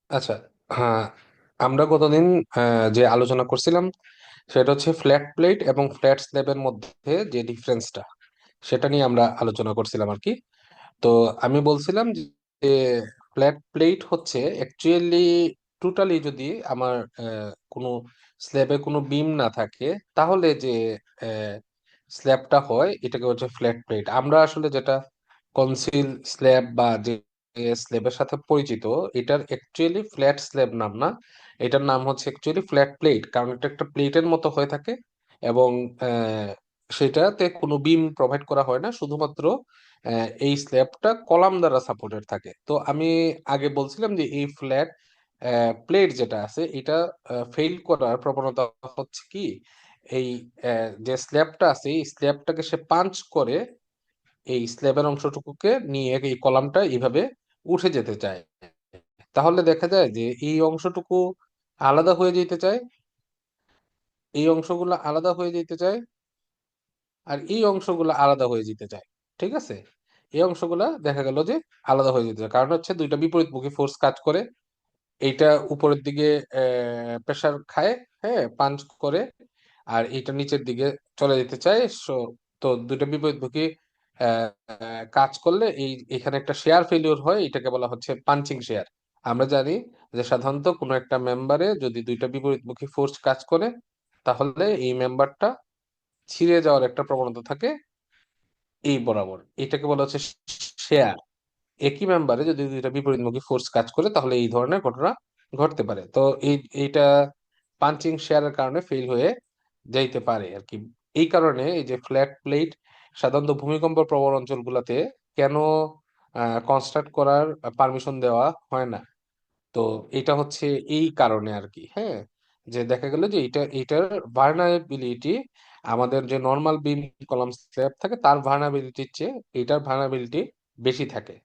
আচ্ছা। হ্যাঁ, আমরা গতদিন যে আলোচনা করছিলাম সেটা হচ্ছে ফ্ল্যাট প্লেট এবং ফ্ল্যাট স্ল্যাবের মধ্যে যে ডিফারেন্সটা, সেটা নিয়ে আমরা আলোচনা করছিলাম আর কি। তো আমি বলছিলাম যে ফ্ল্যাট প্লেট হচ্ছে অ্যাকচুয়ালি টোটালি যদি আমার কোনো স্ল্যাবে কোনো বিম না থাকে, তাহলে যে স্ল্যাবটা হয় এটাকে হচ্ছে ফ্ল্যাট প্লেট। আমরা আসলে যেটা কনসিল স্ল্যাব বা যে স্ল্যাবের সাথে পরিচিত, এটার অ্যাকচুয়ালি ফ্ল্যাট স্ল্যাব নাম না, এটার নাম হচ্ছে অ্যাকচুয়ালি ফ্ল্যাট প্লেট, কারণ এটা একটা প্লেটের মতো হয়ে থাকে। এবং আহ, সেটাতে কোনো বিম প্রোভাইড করা হয় না, শুধুমাত্র এই স্ল্যাবটা কলাম দ্বারা সাপোর্টেড থাকে। তো আমি আগে বলছিলাম যে এই ফ্ল্যাট প্লেট যেটা আছে এটা ফেল করার প্রবণতা হচ্ছে কি, এই যে স্ল্যাবটা আছে এই স্ল্যাবটাকে সে পাঞ্চ করে এই স্ল্যাবের অংশটুকুকে নিয়ে এই কলামটা এইভাবে উঠে যেতে চায়। তাহলে দেখা যায় যে এই অংশটুকু আলাদা হয়ে যেতে চায়, এই অংশগুলো আলাদা হয়ে যেতে চায়, আর এই অংশগুলো আলাদা হয়ে যেতে চায়। ঠিক আছে, এই অংশগুলা দেখা গেল যে আলাদা হয়ে যেতে চায়, কারণ হচ্ছে দুইটা বিপরীতমুখী ফোর্স কাজ করে। এইটা উপরের দিকে প্রেসার খায়, হ্যাঁ, পাঞ্চ করে, আর এইটা নিচের দিকে চলে যেতে চায়। তো দুইটা বিপরীতমুখী কাজ করলে এখানে একটা শেয়ার ফেলিওর হয়, এটাকে বলা হচ্ছে পাঞ্চিং শেয়ার। আমরা জানি যে সাধারণত কোনো একটা মেম্বারে যদি দুইটা বিপরীতমুখী ফোর্স কাজ করে, তাহলে এই মেম্বারটা ছিঁড়ে যাওয়ার একটা প্রবণতা থাকে এই বরাবর, এটাকে বলা হচ্ছে শেয়ার। একই মেম্বারে যদি দুইটা বিপরীতমুখী ফোর্স কাজ করে, তাহলে এই ধরনের ঘটনা ঘটতে পারে। তো এইটা পাঞ্চিং শেয়ারের কারণে ফেল হয়ে যাইতে পারে আর কি। এই কারণে এই যে ফ্ল্যাট প্লেট সাধারণত ভূমিকম্প প্রবণ অঞ্চলগুলোতে কেন কনস্ট্রাক্ট করার পারমিশন দেওয়া হয় না। তো এটা হচ্ছে এই কারণে আর কি। হ্যাঁ, যে দেখা গেল যে এটার ভার্নাবিলিটি আমাদের যে নর্মাল বিম কলাম স্ল্যাব থাকে তার ভার্নাবিলিটির চেয়ে এটার ভার্নাবিলিটি বেশি থাকে।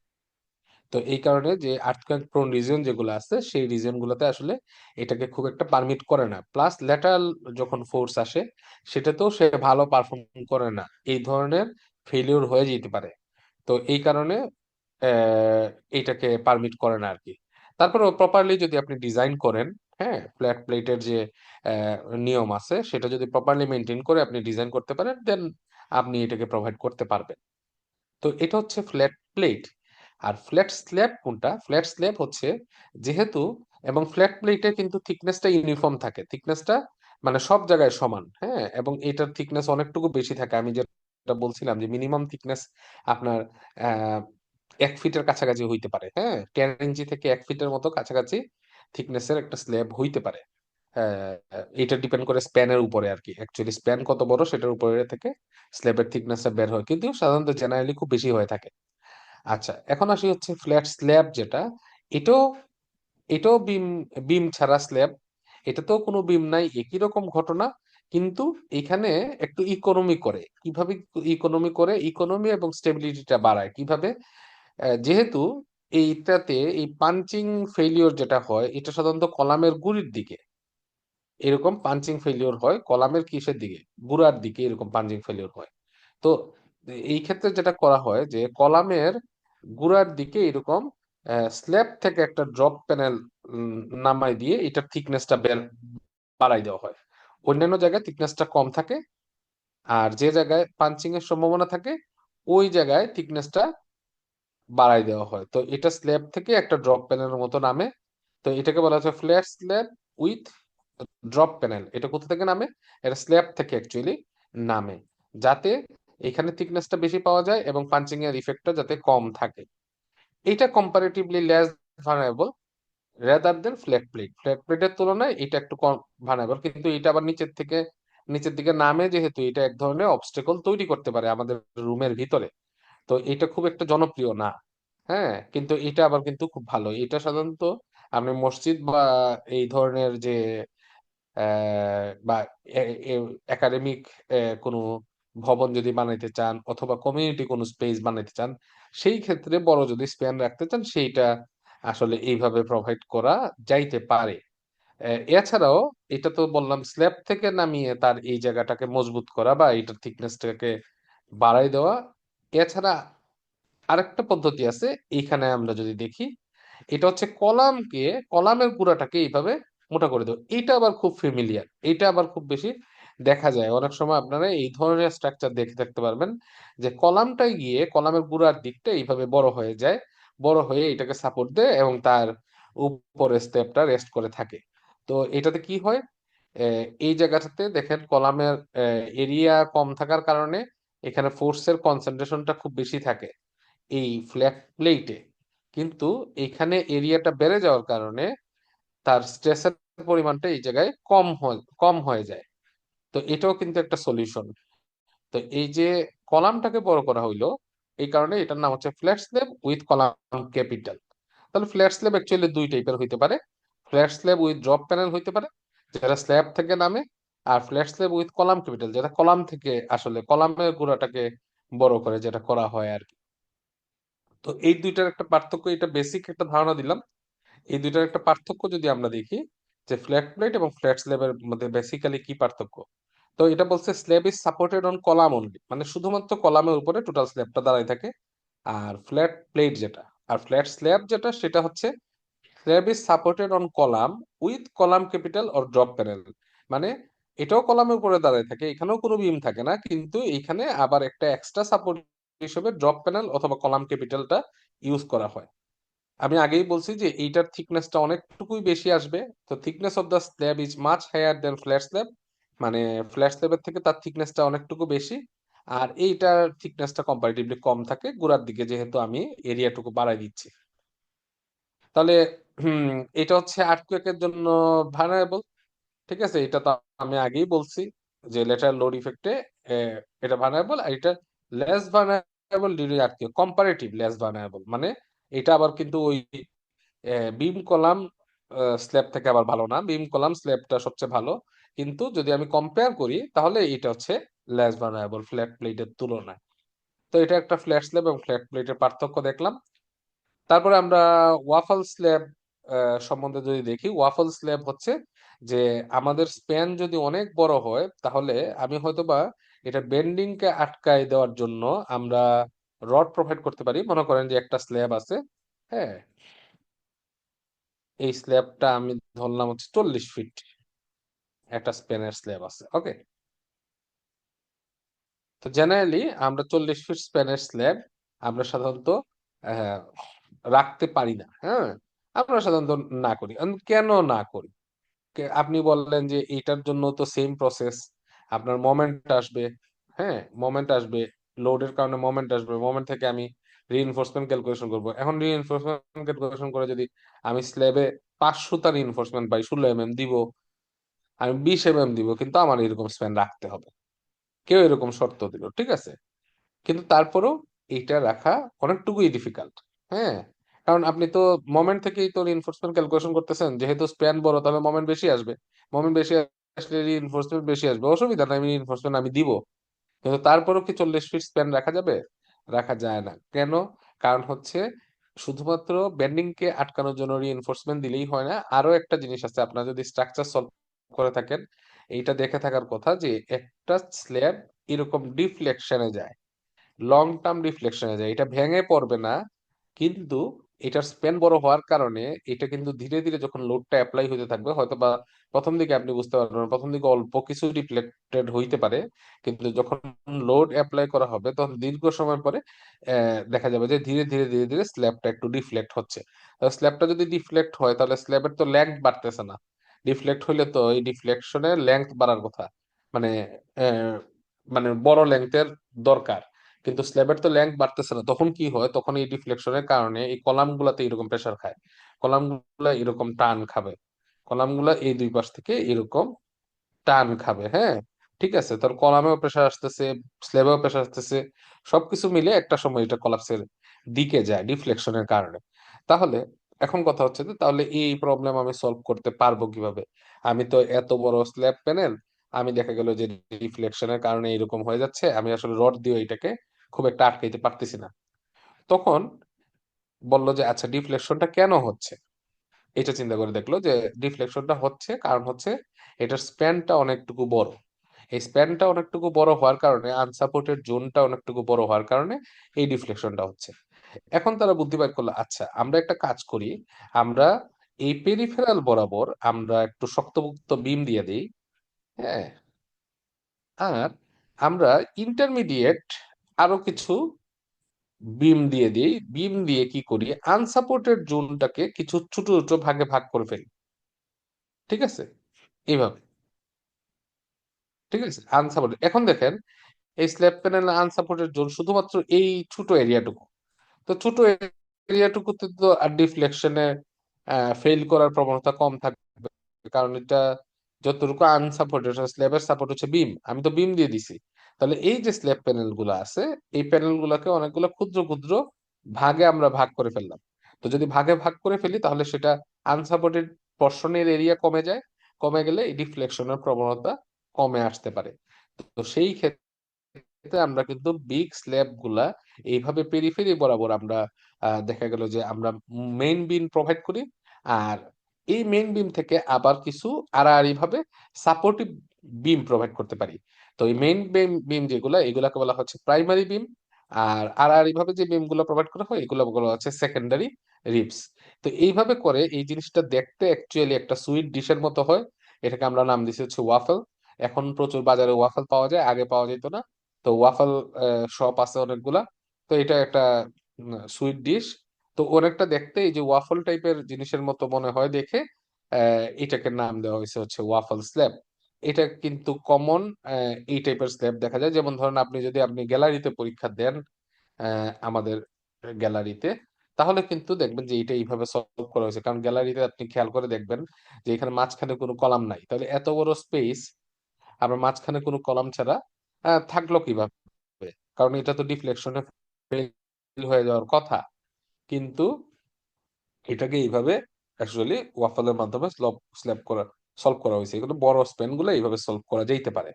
তো এই কারণে যে আর্থকোয়েক প্রোন রিজন যেগুলো আছে সেই রিজন গুলোতে আসলে এটাকে খুব একটা পারমিট করে না। প্লাস ল্যাটারাল যখন ফোর্স আসে সেটাতেও সে ভালো পারফর্ম করে না, এই ধরনের ফেলিওর হয়ে যেতে পারে। তো এই কারণে আহ, এটাকে পারমিট করে না আর কি। তারপরে প্রপারলি যদি আপনি ডিজাইন করেন, হ্যাঁ, ফ্ল্যাট প্লেটের যে আহ, নিয়ম আছে সেটা যদি প্রপারলি মেনটেন করে আপনি ডিজাইন করতে পারেন, দেন আপনি এটাকে প্রোভাইড করতে পারবেন। তো এটা হচ্ছে ফ্ল্যাট প্লেট। আর ফ্ল্যাট স্ল্যাব কোনটা? ফ্ল্যাট স্ল্যাব হচ্ছে যেহেতু, এবং ফ্ল্যাট প্লেটে কিন্তু থিকনেসটা ইউনিফর্ম থাকে, থিকনেসটা মানে সব জায়গায় সমান, হ্যাঁ, এবং এটার থিকনেস অনেকটুকু বেশি থাকে। আমি যেটা বলছিলাম যে মিনিমাম থিকনেস আপনার আহ 1 ফিটের কাছাকাছি হইতে পারে, হ্যাঁ, 10 ইঞ্চি থেকে 1 ফিটের মতো কাছাকাছি থিকনেসের একটা স্ল্যাব হইতে পারে। এটা ডিপেন্ড করে স্প্যানের উপরে আর কি, অ্যাকচুয়ালি স্প্যান কত বড় সেটার উপরে থেকে স্ল্যাবের থিকনেসটা বের হয়, কিন্তু সাধারণত জেনারেলি খুব বেশি হয়ে থাকে। আচ্ছা, এখন আসি হচ্ছে ফ্ল্যাট স্ল্যাব যেটা, এটাও এটাও বিম বিম ছাড়া স্ল্যাব। এটাতেও কোনো বিম নাই, একই রকম ঘটনা। কিন্তু এখানে একটু ইকোনমি করে। কিভাবে ইকোনমি করে? ইকোনমি এবং স্টেবিলিটিটা বাড়ায় কিভাবে? যেহেতু এইটাতে এই পাঞ্চিং ফেলিওর যেটা হয় এটা সাধারণত কলামের গুড়ির দিকে, এরকম পাঞ্চিং ফেলিওর হয় কলামের কিসের দিকে, গুড়ার দিকে এরকম পাঞ্চিং ফেলিওর হয়। তো এই ক্ষেত্রে যেটা করা হয় যে কলামের গুড়ার দিকে এরকম স্ল্যাব থেকে একটা ড্রপ প্যানেল নামাই দিয়ে এটার থিকনেসটা বাড়াই দেওয়া হয়। অন্যান্য জায়গায় থিকনেসটা কম থাকে, আর যে জায়গায় পাঞ্চিং এর সম্ভাবনা থাকে ওই জায়গায় থিকনেসটা বাড়াই দেওয়া হয়। তো এটা স্ল্যাব থেকে একটা ড্রপ প্যানেলের মতো নামে। তো এটাকে বলা হচ্ছে flat slab with drop panel. এটা কোথা থেকে নামে? এটা স্ল্যাব থেকে অ্যাকচুয়ালি নামে, যাতে এখানে থিকনেসটা বেশি পাওয়া যায় এবং পাঞ্চিং এর ইফেক্টটা যাতে কম থাকে। এটা comparatively less vulnerable rather than flat plate. Flat প্লেটের তুলনায় এটা একটু কম ভার্নেবল, কিন্তু এটা আবার নিচের দিকে নামে, যেহেতু এটা এক ধরনের অবস্টেকল তৈরি করতে পারে আমাদের রুমের ভিতরে। তো এটা খুব একটা জনপ্রিয় না। হ্যাঁ, কিন্তু এটা আবার কিন্তু খুব ভালো। এটা সাধারণত আপনি মসজিদ বা এই ধরনের যে বা একাডেমিক কোনো ভবন যদি বানাইতে চান অথবা কমিউনিটি কোনো স্পেস বানাইতে চান, সেই ক্ষেত্রে বড় যদি স্প্যান রাখতে চান সেইটা আসলে এইভাবে প্রোভাইড করা যাইতে পারে। এছাড়াও এটা তো বললাম স্ল্যাব থেকে নামিয়ে তার এই জায়গাটাকে মজবুত করা বা এটার থিকনেসটাকে বাড়াই দেওয়া। এছাড়া আরেকটা পদ্ধতি আছে, এইখানে আমরা যদি দেখি, এটা হচ্ছে কলামকে, কলামের গুঁড়াটাকে এইভাবে মোটা করে দেবো। এটা আবার খুব ফেমিলিয়ার, এটা আবার খুব বেশি দেখা যায় অনেক সময়। আপনারা এই ধরনের স্ট্রাকচার দেখে থাকতে পারবেন যে কলামটাই গিয়ে কলামের গুঁড়ার দিকটা এইভাবে বড় হয়ে যায়, বড় হয়ে এটাকে সাপোর্ট দেয় এবং তার উপরে স্টেপটা রেস্ট করে থাকে। তো এটাতে কি হয়, এই জায়গাটাতে দেখেন কলামের এরিয়া কম থাকার কারণে এখানে ফোর্সের কনসেন্ট্রেশনটা খুব বেশি থাকে এই ফ্ল্যাট প্লেটে। কিন্তু এখানে এরিয়াটা বেড়ে যাওয়ার কারণে তার স্ট্রেসের পরিমাণটা এই জায়গায় কম হয়ে যায়। তো এটাও কিন্তু একটা সলিউশন। তো এই যে কলামটাকে বড় করা হইলো, এই কারণে এটার নাম হচ্ছে flat slab with column capital. তাহলে ফ্ল্যাট স্ল্যাব অ্যাকচুয়ালি দুই টাইপের হইতে পারে। Flat slab with drop panel হইতে পারে, যেটা স্ল্যাব থেকে নামে। আর flat slab with column capital, যেটা কলাম থেকে আসলে কলামের গোড়াটাকে বড় করে যেটা করা হয় আর কি। তো এই দুইটার একটা পার্থক্য, এটা বেসিক একটা ধারণা দিলাম। এই দুইটার একটা পার্থক্য যদি আমরা দেখি, যে ফ্ল্যাট প্লেট এবং ফ্ল্যাট স্ল্যাবের মধ্যে বেসিক্যালি কি পার্থক্য। তো এটা বলছে slab is supported on column only, মানে শুধুমাত্র কলামের উপরে টোটাল স্ল্যাবটা দাঁড়ায় থাকে। আর ফ্ল্যাট প্লেট যেটা, আর ফ্ল্যাট স্ল্যাব যেটা, সেটা হচ্ছে slab is supported on column with column capital or drop panel. মানে এটাও কলামের উপরে দাঁড়ায় থাকে, এখানেও কোনো বিম থাকে না, কিন্তু এখানে আবার একটা এক্সট্রা সাপোর্ট হিসেবে ড্রপ প্যানেল অথবা কলাম ক্যাপিটালটা ইউজ করা হয়। আমি আগেই বলছি যে এইটার থিকনেসটা অনেকটুকুই বেশি আসবে। তো thickness of the slab is much higher than flat slab, মানে ফ্ল্যাট স্ল্যাবের থেকে তার থিকনেসটা অনেকটুকু বেশি। আর এইটার থিকনেসটা কম্পারেটিভলি কম থাকে গোড়ার দিকে, যেহেতু আমি এরিয়াটুকু বাড়াই দিচ্ছি। তাহলে হুম, এটা হচ্ছে আর্থকুয়েকের জন্য ভালনারেবল। ঠিক আছে, এটা তো আমি আগেই বলছি যে লেটারাল লোড ইফেক্টে এটা ভালনারেবল। আর এটা less vulnerable during earthquake, comparative less vulnerable. মানে এটা আবার কিন্তু ওই বিম কলাম স্ল্যাব থেকে আবার ভালো না, বিম কলাম স্ল্যাবটা সবচেয়ে ভালো। কিন্তু যদি আমি কম্পেয়ার করি তাহলে এটা হচ্ছে লেস ভালনারেবল ফ্ল্যাট প্লেটের তুলনায়। তো এটা একটা ফ্ল্যাট স্ল্যাব এবং ফ্ল্যাট প্লেটের পার্থক্য দেখলাম। তারপরে আমরা ওয়াফল স্ল্যাব সম্বন্ধে যদি দেখি, ওয়াফল স্ল্যাব হচ্ছে যে আমাদের স্প্যান যদি অনেক বড় হয় তাহলে আমি হয়তোবা এটা বেন্ডিং কে আটকায় দেওয়ার জন্য আমরা রড প্রোভাইড করতে পারি। মনে করেন যে একটা স্ল্যাব আছে, হ্যাঁ, এই স্ল্যাবটা আমি ধরলাম হচ্ছে 40 ফিট, একটা স্প্যানের স্ল্যাব আছে, ওকে। তো জেনারেলি আমরা 40 ফিট স্প্যানের স্ল্যাব আমরা সাধারণত আহ, রাখতে পারি না, হ্যাঁ। আমরা সাধারণত না করি। কেন না করি? আপনি বললেন যে এটার জন্য তো সেম প্রসেস, আপনার মোমেন্ট আসবে, হ্যাঁ, মোমেন্ট আসবে, লোডের কারণে মোমেন্ট আসবে, মোমেন্ট থেকে আমি রিইনফোর্সমেন্ট ক্যালকুলেশন করব। এখন রিইনফোর্সমেন্ট ক্যালকুলেশন করে যদি আমি স্ল্যাবে 500টা রিইনফোর্সমেন্ট পাই, 16 mm দিব, আমি 20 mm দিব, কিন্তু আমার এরকম স্প্যান রাখতে হবে। কেউ এরকম শর্ত দিল, ঠিক আছে, কিন্তু তারপরেও এইটা রাখা অনেকটুকুই ডিফিকাল্ট, হ্যাঁ। কারণ আপনি তো মোমেন্ট থেকেই তো রিইনফোর্সমেন্ট ক্যালকুলেশন করতেছেন, যেহেতু স্প্যান বড় তাহলে মোমেন্ট বেশি আসবে। মোমেন্ট বেশি আসলে রিইনফোর্সমেন্ট বেশি আসবে, অসুবিধা নাই, আমি রিইনফোর্সমেন্ট আমি দিব। কিন্তু তারপরেও কি 40 ফিট স্প্যান রাখা যাবে? রাখা যায় না। কেন? কারণ হচ্ছে শুধুমাত্র বেন্ডিং কে আটকানোর জন্য রিইনফোর্সমেন্ট দিলেই হয় না, আরো একটা জিনিস আছে। আপনারা যদি স্ট্রাকচার সলভ করে থাকেন, এইটা দেখে থাকার কথা যে একটা স্ল্যাব এরকম ডিফ্লেকশনে যায়, লং টার্ম ডিফ্লেকশনে যায়, এটা ভেঙে পড়বে না। কিন্তু এটার স্প্যান বড় হওয়ার কারণে এটা কিন্তু ধীরে ধীরে যখন লোডটা অ্যাপ্লাই হতে থাকবে, হয়তো বা প্রথম দিকে আপনি বুঝতে পারবেন না, প্রথম দিকে অল্প কিছু ডিফ্লেক্টেড হইতে পারে, কিন্তু যখন লোড অ্যাপ্লাই করা হবে তখন দীর্ঘ সময় পরে দেখা যাবে যে ধীরে ধীরে ধীরে ধীরে স্ল্যাবটা একটু ডিফ্লেক্ট হচ্ছে। স্ল্যাবটা যদি ডিফ্লেক্ট হয় তাহলে স্ল্যাবের তো লেংথ বাড়তেছে না। ডিফ্লেক্ট হইলে তো এই ডিফ্লেকশনের লেংথ বাড়ার কথা, মানে আহ, মানে বড় লেংথের দরকার। কিন্তু স্ল্যাবের তো লেংথ বাড়তেছে না, তখন কি হয়, তখন এই ডিফ্লেকশনের কারণে এই কলাম গুলাতে এরকম প্রেসার খায়, কলাম গুলা এরকম টান খাবে, কলাম গুলা এই দুই পাশ থেকে এরকম টান খাবে, হ্যাঁ। ঠিক আছে, তোর কলামেও প্রেসার আসতেছে, স্ল্যাবেও প্রেসার আসতেছে, সবকিছু মিলে একটা সময় এটা কলাপসের দিকে যায় ডিফ্লেকশনের কারণে। তাহলে এখন কথা হচ্ছে যে তাহলে এই প্রবলেম আমি সলভ করতে পারবো কিভাবে? আমি তো এত বড় স্ল্যাব প্যানেল, আমি দেখা গেল যে ডিফ্লেকশনের কারণে এরকম হয়ে যাচ্ছে, আমি আসলে রড দিয়ে এটাকে খুব একটা আটকাইতে পারতেছি না। তখন বললো যে আচ্ছা ডিফ্লেকশনটা কেন হচ্ছে। এটা চিন্তা করে দেখলো যে ডিফ্লেকশনটা হচ্ছে কারণ হচ্ছে এটার স্প্যানটা অনেকটুকু বড়। এই স্প্যানটা অনেকটুকু বড় হওয়ার কারণে, আনসাপোর্টেড জোনটা অনেকটুকু বড় হওয়ার কারণে এই ডিফ্লেকশনটা হচ্ছে। এখন তারা বুদ্ধি বাইর করলো, আচ্ছা আমরা একটা কাজ করি, আমরা এই পেরিফেরাল বরাবর আমরা একটু শক্তপোক্ত বিম দিয়ে দিই, হ্যাঁ, আর আমরা ইন্টারমিডিয়েট আরো কিছু বিম দিয়ে দিই, বিম দিয়ে কি করি, আনসাপোর্টেড জোনটাকে কিছু ছোট ছোট ভাগে ভাগ করে ফেলি। ঠিক আছে, এইভাবে। ঠিক আছে, আনসাপোর্টেড, এখন দেখেন এই স্ল্যাব প্যানেল আনসাপোর্টেড জোন শুধুমাত্র এই ছোট এরিয়াটুকু। তো ছোট এরিয়াটুকুতে তো আর ডিফ্লেকশনে ফেল করার প্রবণতা কম থাকবে, কারণ এটা যতটুকু আনসাপোর্টেড, স্ল্যাবের সাপোর্ট হচ্ছে বিম, আমি তো বিম দিয়ে দিছি। তাহলে এই যে স্ল্যাব প্যানেল গুলো আছে, এই প্যানেল গুলাকে অনেকগুলো ক্ষুদ্র ক্ষুদ্র ভাগে আমরা ভাগ করে ফেললাম। তো যদি ভাগে ভাগ করে ফেলি তাহলে সেটা আনসাপোর্টেড পর্শনের এরিয়া কমে যায়, কমে গেলে এই ডিফ্লেকশনের প্রবণতা কমে আসতে পারে। তো সেই ক্ষেত্রে আমরা কিন্তু বিগ স্ল্যাব গুলা এইভাবে পেরিফেরি বরাবর আমরা দেখা গেল যে আমরা মেইন বিম প্রোভাইড করি, আর এই মেইন বিম থেকে আবার কিছু আড়াআড়ি ভাবে সাপোর্টিভ বিম প্রোভাইড করতে পারি। তো এই মেইন বিম বিম যেগুলা, এগুলাকে বলা হচ্ছে প্রাইমারি বিম, আর আড়াআড়ি ভাবে যে বিম গুলো প্রোভাইড করা হয় এগুলো বলা হচ্ছে সেকেন্ডারি রিবস। তো এইভাবে করে এই জিনিসটা দেখতে অ্যাকচুয়ালি একটা সুইট ডিশের মতো হয়। এটাকে আমরা নাম দিচ্ছি হচ্ছে ওয়াফল। এখন প্রচুর বাজারে ওয়াফল পাওয়া যায়, আগে পাওয়া যেত না। তো ওয়াফল শপ আছে অনেকগুলা। তো এটা একটা সুইট ডিশ। তো অনেকটা দেখতে এই যে ওয়াফল টাইপের জিনিসের মতো মনে হয় দেখে, এটাকে নাম দেওয়া হয়েছে হচ্ছে ওয়াফল স্ল্যাব। এটা কিন্তু কমন এই টাইপের স্ল্যাব দেখা যায়। যেমন ধরেন আপনি যদি আপনি গ্যালারিতে পরীক্ষা দেন আমাদের গ্যালারিতে, তাহলে কিন্তু দেখবেন যে এটা এইভাবে সলভ করা হয়েছে। কারণ গ্যালারিতে আপনি খেয়াল করে দেখবেন যে এখানে মাঝখানে কোনো কলাম নাই, তাহলে এত বড় স্পেস আবার মাঝখানে কোনো কলাম ছাড়া থাকলো কিভাবে? কারণ এটা তো ডিফ্লেকশনে ফেল হয়ে যাওয়ার কথা। কিন্তু এটাকে এইভাবে অ্যাকচুয়ালি ওয়াফলের মাধ্যমে স্ল্যাব করা সলভ করা হয়েছে। এগুলো বড় স্প্যান গুলো এইভাবে সলভ করা যাইতে পারে।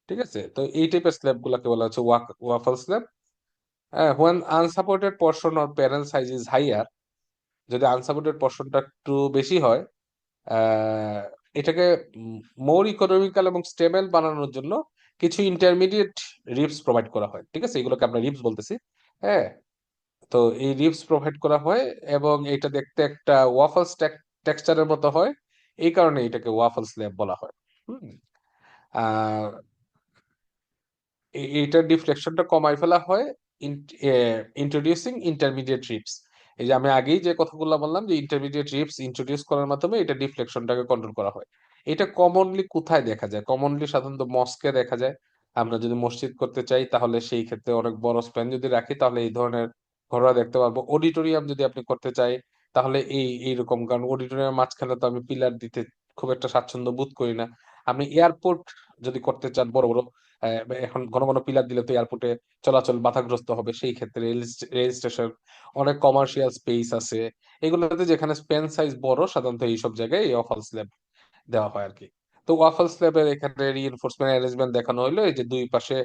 ঠিক আছে, তো এই টাইপের স্ল্যাব গুলাকে বলা হচ্ছে waffle slab. when unsupported portion or panel size is higher, যদি আনসাপোর্টেড পোর্শনটা একটু বেশি হয়, আহ, এটাকে মোর ইকোনমিক্যাল এবং স্টেবল বানানোর জন্য কিছু ইন্টারমিডিয়েট রিপস প্রোভাইড করা হয়। ঠিক আছে, এগুলোকে আমরা রিপস বলতেছি। হ্যাঁ, তো এই রিপস প্রোভাইড করা হয় এবং এটা দেখতে একটা ওয়াফল টেক্সচারের মতো হয়, এই কারণে এটাকে ওয়াফল স্ল্যাব বলা হয়। হুম। আহ এইটার ডিফ্লেকশনটা কমায় ফেলা হয় ইন্ট্রোডিউসিং ইন্টারমিডিয়েট রিপস। এই যে আমি আগেই যে কথাগুলো বললাম যে ইন্টারমিডিয়েট রিপস ইন্ট্রোডিউস করার মাধ্যমে এটা ডিফ্লেকশনটাকে কন্ট্রোল করা হয়। এটা কমনলি কোথায় দেখা যায়? কমনলি সাধারণত মস্কে দেখা যায়। আমরা যদি মসজিদ করতে চাই তাহলে সেই ক্ষেত্রে অনেক বড় স্প্যান যদি রাখি তাহলে এই ধরনের ঘটনা দেখতে পারবো। অডিটোরিয়াম যদি আপনি করতে চাই তাহলে এইরকম, কারণ অডিটোরিয়ামের মাঝখানে তো আমি পিলার দিতে খুব একটা স্বাচ্ছন্দ্য বোধ করি না। আপনি এয়ারপোর্ট যদি করতে চান বড় বড়, আহ, এখন ঘন ঘন পিলার দিলে তো এয়ারপোর্টে চলাচল বাধাগ্রস্ত হবে। সেই ক্ষেত্রে রেল স্টেশন, অনেক কমার্শিয়াল স্পেস আছে, এগুলোতে যেখানে স্পেন সাইজ বড় সাধারণত এইসব জায়গায় এই অফাল স্ল্যাব দেওয়া হয় আর কি। তো ওয়াফল স্ল্যাবের এখানে রিইনফোর্সমেন্ট অ্যারেঞ্জমেন্ট দেখানো হলো, এই যে দুই পাশে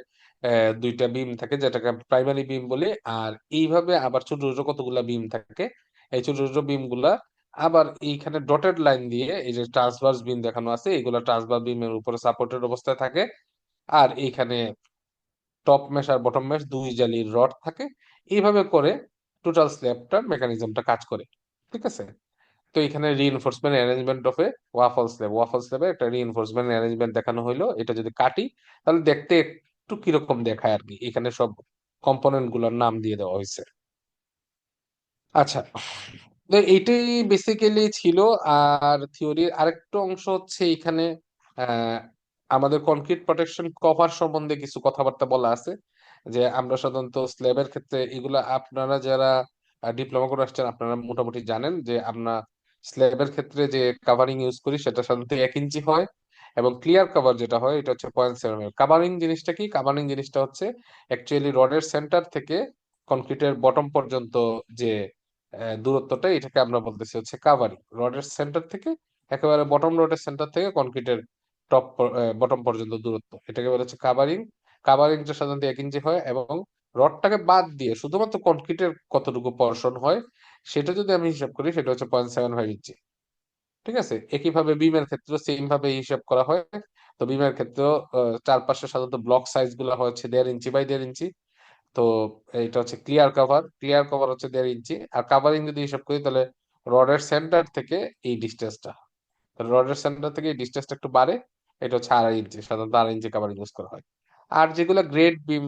দুইটা বিম থাকে যেটাকে প্রাইমারি বিম বলি, আর এইভাবে আবার ছোট ছোট কতগুলা বিম থাকে। এই ছোট ছোট বিম গুলা আবার এইখানে ডটেড লাইন দিয়ে এই যে ট্রান্সভার্স বিম দেখানো আছে, এগুলা ট্রান্সভার্স বিমের উপরে সাপোর্টেড অবস্থায় থাকে। আর এইখানে টপ মেশ আর বটম মেশ দুই জালির রড থাকে। এইভাবে করে টোটাল স্ল্যাবটার মেকানিজমটা কাজ করে। ঠিক আছে, তো এখানে reinforcement arrangement of a waffle স্ল্যাবে একটা রিইনফোর্সমেন্ট অ্যারেঞ্জমেন্ট দেখানো হইলো। এটা যদি কাটি তাহলে দেখতে একটু কিরকম দেখায় আর কি। এখানে সব কম্পোনেন্ট গুলোর নাম দিয়ে দেওয়া হয়েছে। আচ্ছা, তো এইটাই বেসিক্যালি ছিল। আর থিওরির আরেকটা অংশ হচ্ছে এখানে আহ, আমাদের কনক্রিট প্রোটেকশন কভার সম্বন্ধে কিছু কথাবার্তা বলা আছে। যে আমরা সাধারণত স্ল্যাবের ক্ষেত্রে এগুলা, আপনারা যারা ডিপ্লোমা করে আসছেন আপনারা মোটামুটি জানেন যে আমরা স্ল্যাবের ক্ষেত্রে যে কাভারিং ইউজ করি সেটা সাধারণত 1 ইঞ্চি হয়, এবং ক্লিয়ার কাভার যেটা হয় এটা হচ্ছে 0.7 mm। কাভারিং জিনিসটা কি? কাভারিং জিনিসটা হচ্ছে অ্যাকচুয়ালি রডের সেন্টার থেকে কনক্রিটের বটম পর্যন্ত যে দূরত্বটা, এটাকে আমরা বলতেছি হচ্ছে কাভারিং। রডের সেন্টার থেকে একেবারে বটম, রডের সেন্টার থেকে কনক্রিটের টপ বটম পর্যন্ত দূরত্ব, এটাকে বলা হচ্ছে কাভারিং। কাভারিংটা সাধারণত 1 ইঞ্চি হয়, এবং রডটাকে বাদ দিয়ে শুধুমাত্র কনক্রিটের কতটুকু পোর্শন হয় সেটা যদি আমি হিসাব করি সেটা হচ্ছে 0.75 ইঞ্চি। ঠিক আছে, একইভাবে বিমের ক্ষেত্রে সেম ভাবে হিসাব করা হয়। তো বিমের ক্ষেত্রেও চারপাশে সাধারণত ব্লক সাইজ গুলো হচ্ছে 1.5 ইঞ্চি বাই 1.5 ইঞ্চি। তো এটা হচ্ছে ক্লিয়ার কভার হচ্ছে 1.5 ইঞ্চি। আর কাভারিং যদি হিসাব করি তাহলে রডের সেন্টার থেকে এই ডিস্টেন্সটা, রডের সেন্টার থেকে এই ডিস্টেন্সটা একটু বাড়ে, এটা হচ্ছে 2.5 ইঞ্চি, সাধারণত 2.5 ইঞ্চি কাভারিং ইউজ করা হয়। আর যেগুলো গ্রেড বিম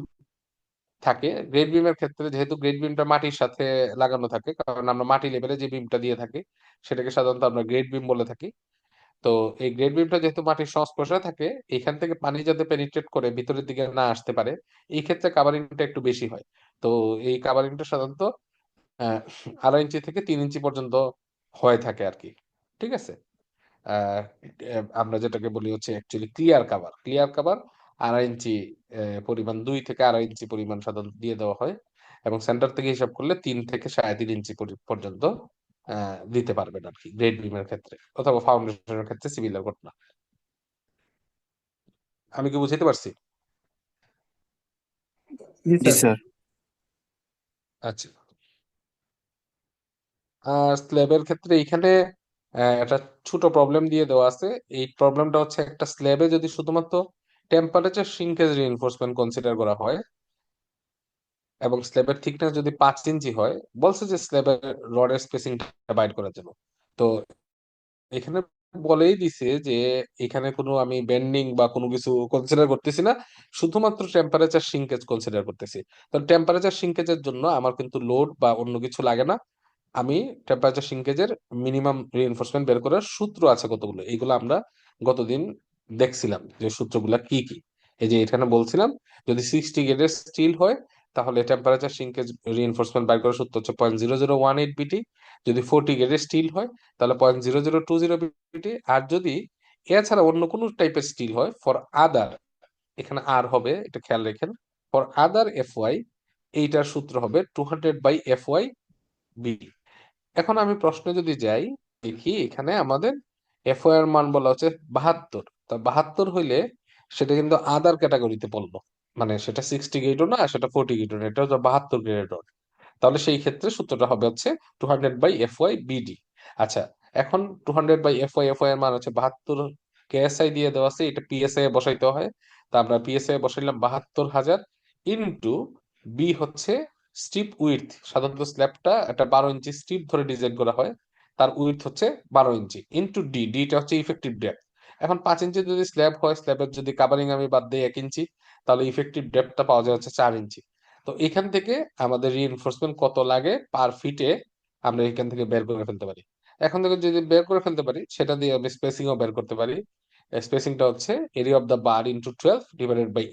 থাকে, গ্রেড বিমের ক্ষেত্রে যেহেতু গ্রেড বিমটা মাটির সাথে লাগানো থাকে, কারণ আমরা মাটি লেভেলে যে বিমটা দিয়ে থাকি সেটাকে সাধারণত আমরা গ্রেড বিম বলে থাকি। তো এই গ্রেড বিমটা যেহেতু মাটির সংস্পর্শে থাকে, এখান থেকে পানি যাতে পেনিট্রেট করে ভিতরের দিকে না আসতে পারে, এই ক্ষেত্রে কাভারিংটা একটু বেশি হয়। তো এই কাভারিংটা সাধারণত আহ 2.5 ইঞ্চি থেকে 3 ইঞ্চি পর্যন্ত হয়ে থাকে আর কি। ঠিক আছে। আহ, আমরা যেটাকে বলি হচ্ছে অ্যাকচুয়ালি ক্লিয়ার কাভার 2.5 ইঞ্চি পরিমাণ, 2 থেকে 2.5 ইঞ্চি পরিমাণ সাধারণত দিয়ে দেওয়া হয়। এবং সেন্টার থেকে হিসাব করলে 3 থেকে 3.5 ইঞ্চি পর্যন্ত দিতে পারবেন আর কি, গ্রেড বিমের ক্ষেত্রে অথবা ফাউন্ডেশনের ক্ষেত্রে সিমিলার ঘটনা। আমি কি বুঝাইতে পারছি? জি জি স্যার। স্যার। আচ্ছা। আর স্ল্যাবের ক্ষেত্রে এইখানে একটা ছোট প্রবলেম দিয়ে দেওয়া আছে। এই প্রবলেমটা হচ্ছে, একটা স্ল্যাবে যদি শুধুমাত্র টেম্পারেচার সিঙ্কেজ রিইনফোর্সমেন্ট কনসিডার করা হয় এবং স্ল্যাবের থিকনেস যদি 5 ইঞ্চি হয়, বলছে যে স্ল্যাবের রডের স্পেসিংটা বাইর করার জন্য। তো এখানে বলেই দিছে যে এখানে কোনো আমি বেন্ডিং বা কোনো কিছু কনসিডার করতেছি না, শুধুমাত্র টেম্পারেচার সিঙ্কেজ কনসিডার করতেছি। তো টেম্পারেচার সিঙ্কেজের জন্য আমার কিন্তু লোড বা অন্য কিছু লাগে না। আমি টেম্পারেচার সিঙ্কেজের মিনিমাম রিইনফোর্সমেন্ট বের করার সূত্র আছে কতগুলো, এইগুলো আমরা গতদিন দেখছিলাম যে সূত্রগুলা কি কি। এই যে এখানে বলছিলাম, যদি 60 গ্রেডের স্টিল হয় তাহলে টেম্পারেচার সিঙ্কেজ রিইনফোর্সমেন্ট বের করার সূত্র হচ্ছে 0.0018 বিটি। যদি 40 গ্রেডের স্টিল হয় তাহলে 0.0020 বিটি। আর যদি এছাড়া অন্য কোনো টাইপের স্টিল হয়, ফর আদার, এখানে আর হবে, এটা খেয়াল রাখেন, ফর আদার FY এইটার সূত্র হবে 200/FY বি। এখন আমি প্রশ্নে যদি যাই, দেখি এখানে আমাদের FY এর মান বলা হচ্ছে 72। তা 72 হইলে সেটা কিন্তু আদার ক্যাটাগরিতে পড়লো, মানে সেটা 60 গ্রেডও না, সেটা 40 গ্রেডও না, এটা হচ্ছে 72 গ্রেডের। তাহলে সেই ক্ষেত্রে সূত্রটা হবে হচ্ছে 200/FY BD। আচ্ছা, এখন 200/FY এর মান হচ্ছে 72, KSI দিয়ে দেওয়া আছে, এটা PSI এ বসাইতে হয়। তা আমরা PSI এ বসাইলাম 72,000 ইন্টু বি হচ্ছে স্ট্রিপ উইডথ। সাধারণত স্ল্যাবটা একটা 12 ইঞ্চি স্ট্রিপ ধরে ডিজাইন করা হয়, তার উইডথ হচ্ছে 12 ইঞ্চি, ইন্টু ডিটা হচ্ছে ইফেক্টিভ ডেপথ। এখন 5 ইঞ্চি যদি স্ল্যাব হয়, স্ল্যাবের যদি কাভারিং আমি বাদ দিই 1 ইঞ্চি, তাহলে ইফেক্টিভ ডেপথটা পাওয়া যায় হচ্ছে 4 ইঞ্চি। তো এখান থেকে আমাদের রিইনফোর্সমেন্ট কত লাগে পার ফিটে আমরা এখান থেকে বের করে ফেলতে পারি। এখন থেকে যদি বের করে ফেলতে পারি, সেটা দিয়ে আমি স্পেসিংও বের করতে পারি। স্পেসিংটা হচ্ছে area of the bar into 12 divided by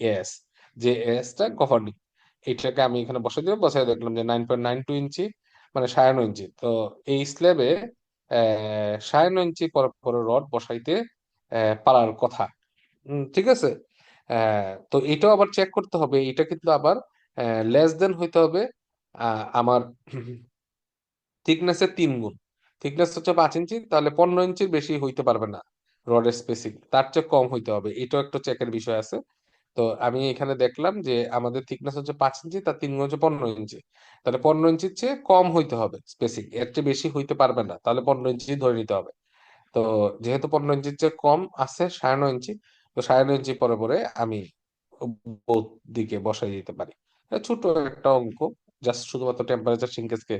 যে টা গভর্নিং। এইটাকে আমি এখানে বসাই দিলাম, বসাই দেখলাম যে 9.92 ইঞ্চি, মানে 96 ইঞ্চি। তো এই স্ল্যাবে 96 ইঞ্চি পর পর রড বসাইতে পারার কথা। ঠিক আছে। তো এটাও আবার চেক করতে হবে, এটা কিন্তু আবার লেস দেন হইতে হবে আমার থিকনেসের 3 গুণ। থিকনেস হচ্ছে 5 ইঞ্চি, তাহলে 15 ইঞ্চির বেশি হইতে পারবে না রডের স্পেসিং, তার চেয়ে কম হইতে হবে, এটাও একটা চেকের বিষয় আছে। তো আমি এখানে দেখলাম যে আমাদের থিকনেস হচ্ছে 5 ইঞ্চি, তার 3 গুণ হচ্ছে 15 ইঞ্চি। তাহলে 15 ইঞ্চির চেয়ে কম হইতে হবে স্পেসিং, এর চেয়ে বেশি হইতে পারবে না, তাহলে 15 ইঞ্চি ধরে নিতে হবে। তো যেহেতু 15 ইঞ্চির চেয়ে কম আছে 96 ইঞ্চি, তো 96 ইঞ্চি পরে পরে আমি বোথ দিকে বসাই দিতে পারি। এটা ছোট একটা অঙ্ক, জাস্ট শুধুমাত্র টেম্পারেচার সিঙ্কেজকে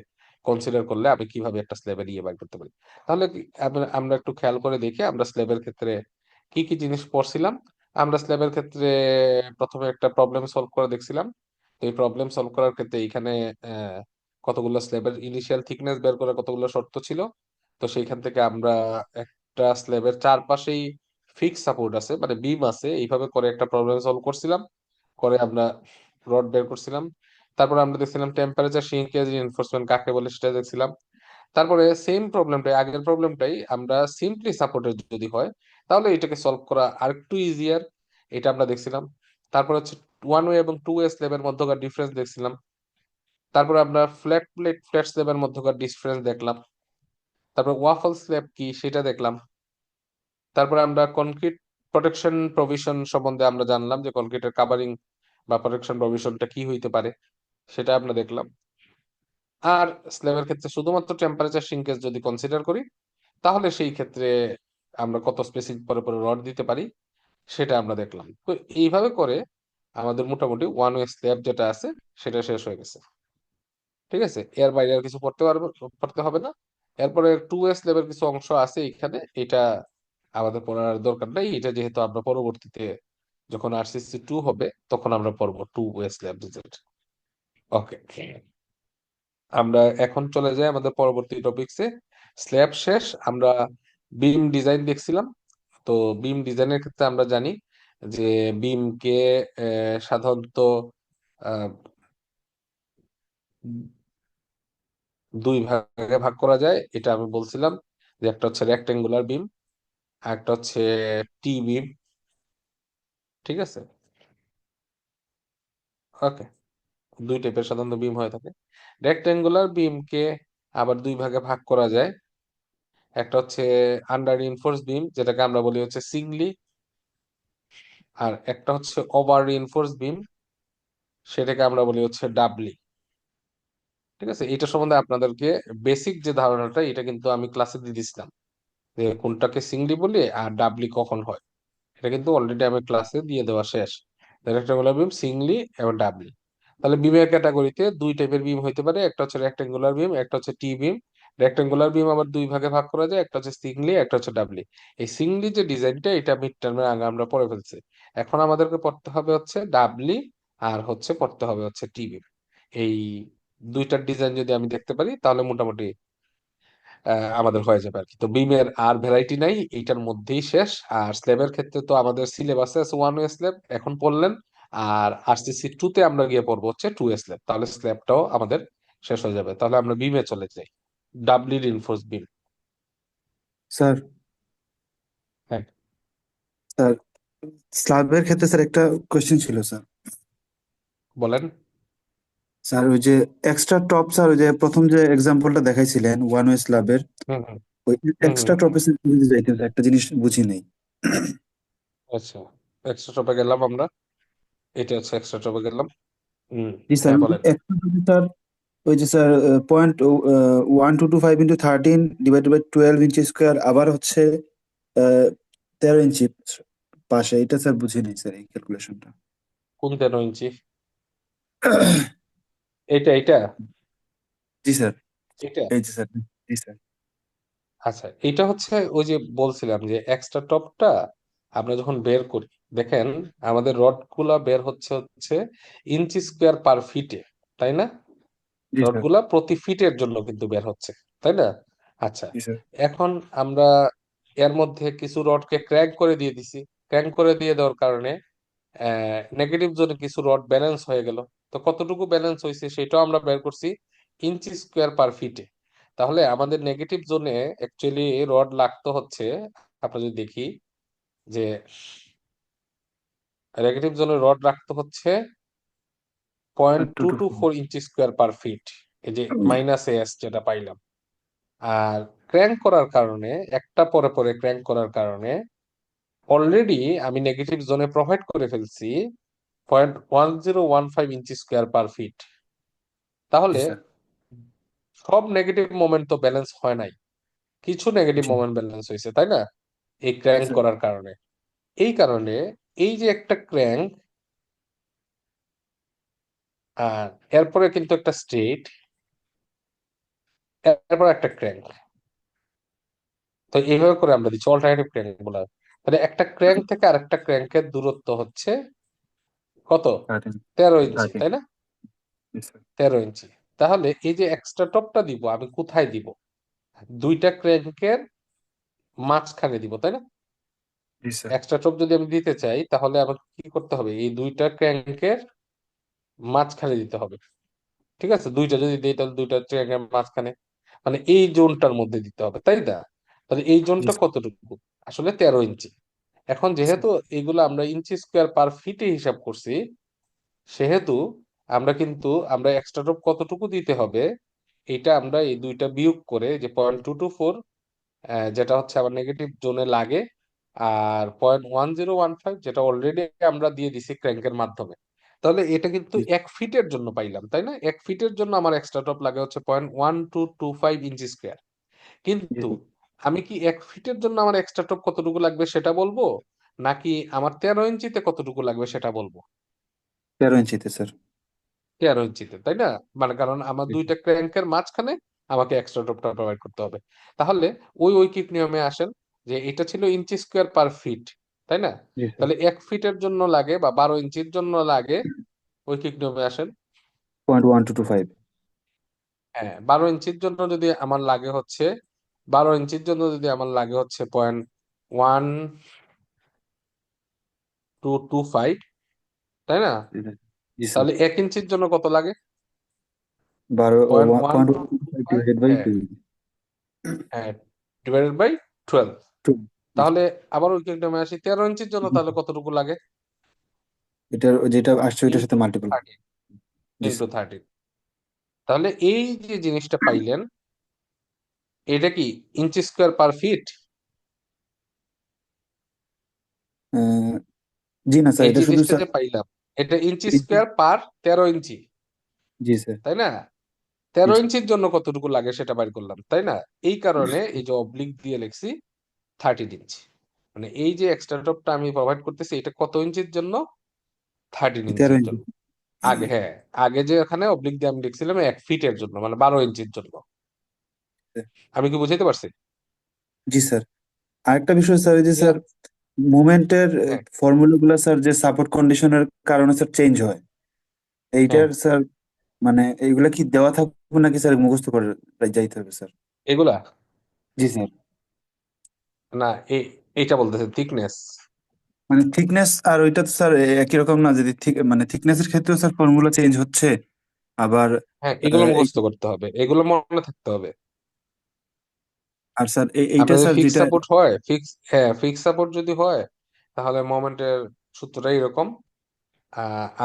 কনসিডার করলে আমি কিভাবে একটা স্ল্যাবের ইয়ে বের করতে পারি। তাহলে আমরা একটু খেয়াল করে দেখি আমরা স্ল্যাবের ক্ষেত্রে কি কি জিনিস পড়ছিলাম। আমরা স্ল্যাবের ক্ষেত্রে প্রথমে একটা প্রবলেম সলভ করে দেখছিলাম। তো এই প্রবলেম সলভ করার ক্ষেত্রে এখানে আহ, কতগুলো স্ল্যাবের ইনিশিয়াল থিকনেস বের করার কতগুলো শর্ত ছিল। তো সেইখান থেকে আমরা একটা স্ল্যাবের চারপাশেই ফিক্স সাপোর্ট আছে, মানে বিম আছে, এইভাবে করে একটা প্রবলেম সলভ করছিলাম। করে আমরা রড বের করছিলাম। তারপরে আমরা দেখছিলাম টেম্পারেচার সিঙ্কেজ রিইনফোর্সমেন্ট কাকে বলে সেটা দেখছিলাম। তারপরে সেম প্রবলেমটাই, আগের প্রবলেমটাই আমরা সিম্পলি সাপোর্টেড যদি হয় তাহলে এটাকে সলভ করা আরেকটু ইজিয়ার, এটা আমরা দেখছিলাম। তারপর হচ্ছে 1 ওয়ে এবং 2 ওয়ে স্ল্যাবের মধ্যকার ডিফারেন্স দেখছিলাম। তারপরে আমরা ফ্ল্যাট স্ল্যাবের মধ্যকার ডিফারেন্স দেখলাম। তারপর ওয়াফল স্ল্যাব কি সেটা দেখলাম। তারপরে আমরা কনক্রিট প্রোটেকশন প্রভিশন সম্বন্ধে আমরা জানলাম যে কনক্রিটের কাভারিং বা প্রোটেকশন প্রভিশনটা কি হইতে পারে, সেটা আমরা দেখলাম। আর স্ল্যাবের ক্ষেত্রে শুধুমাত্র টেম্পারেচার সিঙ্কেজ যদি কনসিডার করি তাহলে সেই ক্ষেত্রে আমরা কত স্পেসিং পরে পরে রড দিতে পারি সেটা আমরা দেখলাম। তো এইভাবে করে আমাদের মোটামুটি ওয়ান ওয়ে স্ল্যাব যেটা আছে সেটা শেষ হয়ে গেছে। ঠিক আছে, এর বাইরে আর কিছু পড়তে হবে না। এরপরে টু ওয়ে স্ল্যাবের কিছু অংশ আছে এখানে, এটা আমাদের পড়ার দরকার নাই, এটা যেহেতু আমরা পরবর্তীতে যখন আরসিসি 2 হবে তখন আমরা পড়বো টু ওয়ে স্ল্যাব ডিজাইন। ওকে, আমরা এখন চলে যাই আমাদের পরবর্তী টপিকসে। স্ল্যাব শেষ, আমরা বিম ডিজাইন দেখছিলাম। তো বিম ডিজাইনের ক্ষেত্রে আমরা জানি যে বিমকে সাধারণত আহ, দুই ভাগে ভাগ করা যায়, এটা আমি বলছিলাম, যে একটা হচ্ছে রেক্টেঙ্গুলার বিম আর একটা হচ্ছে টি বিম। ঠিক আছে, ওকে, দুই টাইপের সাধারণত বিম হয়ে থাকে। রেক্টেঙ্গুলার বিমকে আবার দুই ভাগে ভাগ করা যায়। একটা হচ্ছে আন্ডার রিইনফোর্স বিম, যেটাকে আমরা বলি হচ্ছে সিংলি, আর একটা হচ্ছে ওভার রিইনফোর্স বিম, সেটাকে আমরা বলি হচ্ছে ডাবলি। ঠিক আছে, এটা সম্বন্ধে আপনাদেরকে বেসিক যে ধারণাটা, এটা কিন্তু আমি ক্লাসে দিয়ে দিছিলাম, যে কোনটাকে সিংলি বলি আর ডাবলি কখন হয়। এটা কিন্তু অলরেডি আমি ক্লাসে দিয়ে দেওয়া শেষ। রেক্টাঙ্গুলার বিম, সিংলি এবং ডাবলি। তাহলে বিমের ক্যাটাগরিতে দুই টাইপের বিম হইতে পারে, একটা হচ্ছে রেক্টাঙ্গুলার বিম, একটা হচ্ছে টি বিম। রেক্টাঙ্গুলার বিম আবার দুই ভাগে ভাগ করা যায়, একটা হচ্ছে সিংলি, একটা হচ্ছে ডাবলি। এই সিংলি যে ডিজাইনটা, এটা মিড টার্মের আগে আমরা পড়ে ফেলছি। এখন আমাদেরকে পড়তে হবে হচ্ছে ডাবলি, আর হচ্ছে পড়তে হবে হচ্ছে টি বিম। এই দুইটার ডিজাইন যদি আমি দেখতে পারি তাহলে মোটামুটি আমাদের হয়ে যাবে আর কি। তো বিমের আর ভ্যারাইটি নাই, এইটার মধ্যেই শেষ। আর স্ল্যাবের ক্ষেত্রে তো আমাদের সিলেবাসে আছে ওয়ান ওয়ে স্ল্যাব এখন পড়লেন, আর আরসিসি 2 তে আমরা গিয়ে পড়বো হচ্ছে টু ওয়ে স্ল্যাব, তাহলে স্ল্যাবটাও আমাদের শেষ হয়ে যাবে। তাহলে আমরা বিমে চলে যাই, ডাবলি রিইনফোর্স বিম। স্যার হ্যাঁ, স্যার স্ল্যাবের ক্ষেত্রে স্যার একটা কোয়েশ্চেন ছিল স্যার। বলেন। স্যার ওই যে এক্সট্রা টপ, স্যার ওই যে প্রথম যে এক্সাম্পলটা দেখাইছিলেন ওয়ান ওয়ে স্ল্যাবের, হুম হুম ওই হুম হুম এক্সট্রা হুম। টপে স্যার যদি যাইতেন স্যার, একটা জিনিস বুঝি নেই। আচ্ছা, এক্সট্রা টপে গেলাম আমরা, এটা হচ্ছে এক্সট্রা টপে গেলাম। হুম। জি স্যার, হ্যাঁ, ওই যে বলেন। এক্সট্রা টপে স্যার ওই যে sir point 1225 × 13 divided by 12 inch square, আবার হচ্ছে 13 ইঞ্চি পাশে, এটা স্যার বুঝি নেই স্যার এই ক্যালকুলেশনটা। কোন 13 ইঞ্চি? এটা জি স্যার, এটা এই যে স্যার। জি স্যার। আচ্ছা, এটা হচ্ছে ওই যে বলছিলাম যে এক্সট্রা টপটা আমরা যখন বের করি, দেখেন আমাদের রড গুলা বের হচ্ছে হচ্ছে ইঞ্চি স্কোয়ার পার ফিটে, তাই না? জি রড স্যার। গুলা প্রতি ফিটের জন্য কিন্তু বের হচ্ছে, তাই না? আচ্ছা, জি স্যার। এখন আমরা এর মধ্যে কিছু রডকে ক্র্যাঙ্ক করে দিয়ে দিছি। ক্র্যাঙ্ক করে দিয়ে দেওয়ার কারণে নেগেটিভ জোনে কিছু রড ব্যালেন্স হয়ে গেল। তো কতটুকু ব্যালেন্স হয়েছে সেটাও আমরা বের করছি ইঞ্চি স্কোয়ার পার ফিটে। তাহলে আমাদের নেগেটিভ জোনে অ্যাকচুয়ালি রড লাগতো হচ্ছে, আমরা যদি দেখি যে নেগেটিভ জোনে রড রাখতে হচ্ছে point two two two two four inch square per feet, এই যে মাইনাস এস যেটা পাইলাম। আর ক্র্যাঙ্ক করার কারণে, একটা পরে পরে ক্র্যাঙ্ক করার কারণে অলরেডি আমি নেগেটিভ জোনে প্রোভাইড করে ফেলছি 0.1015 ইঞ্চি স্কোয়ার পার ফিট। জি তাহলে স্যার। সব নেগেটিভ মোমেন্ট তো ব্যালেন্স হয় নাই, কিছু নেগেটিভ জি মোমেন্ট ব্যালেন্স হয়েছে, তাই না? এই জি ক্র্যাঙ্ক স্যার। করার কারণে। এই কারণে এই যে একটা ক্র্যাঙ্ক, আর এরপরে কিন্তু একটা স্ট্রেট, এরপর একটা ক্র্যাঙ্ক, তো এইভাবে করে আমরা দিচ্ছি অল্টারনেটিভ ক্র্যাঙ্ক বলা হয়। তাহলে একটা ক্র্যাঙ্ক থেকে আরেকটা ক্র্যাঙ্কের দূরত্ব হচ্ছে কত? 13। 13 ইঞ্চি, 13। তাই না? জি স্যার। 13 ইঞ্চি। তাহলে এই যে এক্সট্রা টপটা দিব আমি কোথায় দিব? দুইটা ক্র্যাঙ্কের মাঝখানে দিব, তাই না? জি স্যার। এক্সট্রা টপ যদি আমি দিতে চাই তাহলে আমাকে কি করতে হবে? এই দুইটা ক্র্যাঙ্কের মাঝখানে দিতে হবে। ঠিক আছে, দুইটা যদি দিই তাহলে দুইটা ক্র্যাঙ্কের মাঝখানে, মানে এই জোনটার মধ্যে দিতে হবে, তাই না? তাহলে এই জি জোনটা স্যার। কতটুকু? আসলে 13 ইঞ্চি। এখন জি স্যার। যেহেতু এগুলো আমরা ইঞ্চি স্কোয়ার পার ফিটে হিসাব করছি, সেহেতু আমরা এক্সট্রা টপ কতটুকু দিতে হবে, এটা আমরা এই দুইটা বিয়োগ করে, যে 0.224 যেটা হচ্ছে আমার নেগেটিভ জোনে লাগে, আর 0.1015 যেটা অলরেডি আমরা দিয়ে দিছি ক্র্যাঙ্কের মাধ্যমে, তাহলে এটা কিন্তু জি 1 ফিটের জন্য পাইলাম, তাই না? 1 ফিটের জন্য আমার এক্সট্রা টপ লাগে হচ্ছে 0.1225 ইঞ্চি স্কোয়ার। জি কিন্তু স্যার। আমি কি 1 ফিটের জন্য আমার এক্সট্রা টপ কতটুকু লাগবে সেটা বলবো, নাকি আমার 13 ইঞ্চিতে কতটুকু লাগবে সেটা বলবো? 13 ইঞ্চিতে স্যার। 13 ইঞ্চিতে, তাই না? মানে কারণ আমার দুইটা ক্র্যাঙ্কের মাঝখানে আমাকে এক্সট্রা ড্রপটা প্রোভাইড করতে হবে। তাহলে ওই ঐকিক নিয়মে আসেন, যে এটা ছিল ইঞ্চি স্কোয়ার পার ফিট, তাই না? জি স্যার। তাহলে 1 ফিটের জন্য লাগে বা 12 ইঞ্চির জন্য লাগে, ঐকিক নিয়মে আসেন। 0.1225। হ্যাঁ, 12 ইঞ্চির জন্য যদি আমার লাগে হচ্ছে, 12 ইঞ্চির জন্য যদি আমার লাগে হচ্ছে 0.1225, তাই না? জি স্যার। তাহলে 1 ইঞ্চির জন্য কত লাগে? বারো point one 0.125 five divided by হ্যাঁ, 2। হ্যাঁ, ডিভাইডেড বাই 12। 2। তাহলে আবার ওই কিংডমে আসি, 13 ইঞ্চির জন্য তাহলে কতটুকু লাগে? এটার যেটা আসছে ওইটার সাথে ইন্টু মাল্টিপল। থার্টি, জি ইন্টু স্যার। 30। তাহলে এই যে জিনিসটা পাইলেন, এটা কি ইঞ্চি স্কোয়ার পার ফিট? আহ, জি না স্যার, এই এটা শুধু জিনিসটা স্যার যে পাইলাম, এটা ইঞ্চি ইঞ্চি। স্কোয়ার পার 13 ইঞ্চি, জি স্যার। তাই না? জি তেরো স্যার। ইঞ্চির জন্য কতটুকু লাগে সেটা বাইর করলাম, তাই না? এই কারণে এই যে অবলিক দিয়ে লিখছি 13 ইঞ্চি। মানে এই যে এক্সট্রা টপটা আমি প্রোভাইড করতেছি, এটা কত ইঞ্চির জন্য? থার্টিন তেরো ইঞ্চির ইঞ্চি জন্য। আগে, হ্যাঁ, আগে যে এখানে অবলিক দিয়ে আমি লিখছিলাম 1 ফিটের জন্য, মানে 12 ইঞ্চির জন্য। আমি কি বুঝাইতে পারছি? জি স্যার। আরেকটা বিষয় স্যার, এই যে ক্লিয়ার? স্যার মুভমেন্টের হ্যাঁ, ফর্মুলা গুলা স্যার যে সাপোর্ট কন্ডিশনের কারণে স্যার চেঞ্জ হয়, হ্যাঁ, এইটার স্যার মানে এইগুলা কি দেওয়া থাকবে নাকি স্যার মুখস্থ করে যাইতে হবে স্যার? এগুলা জি স্যার। না, এইটা বলতেছে থিকনেস। মানে থিকনেস আর ওইটা তো স্যার একই রকম না? যদি ঠিক মানে থিকনেসের ক্ষেত্রেও স্যার ফর্মুলা চেঞ্জ হচ্ছে আবার হ্যাঁ, এগুলো এই মুখস্থ করতে হবে, এগুলো মনে থাকতে হবে। আর স্যার এইটা আপনার যদি স্যার ফিক্স যেটা। সাপোর্ট হয়, হ্যাঁ, ফিক্স সাপোর্ট যদি হয়, তাহলে মোমেন্টের সূত্রটা এরকম।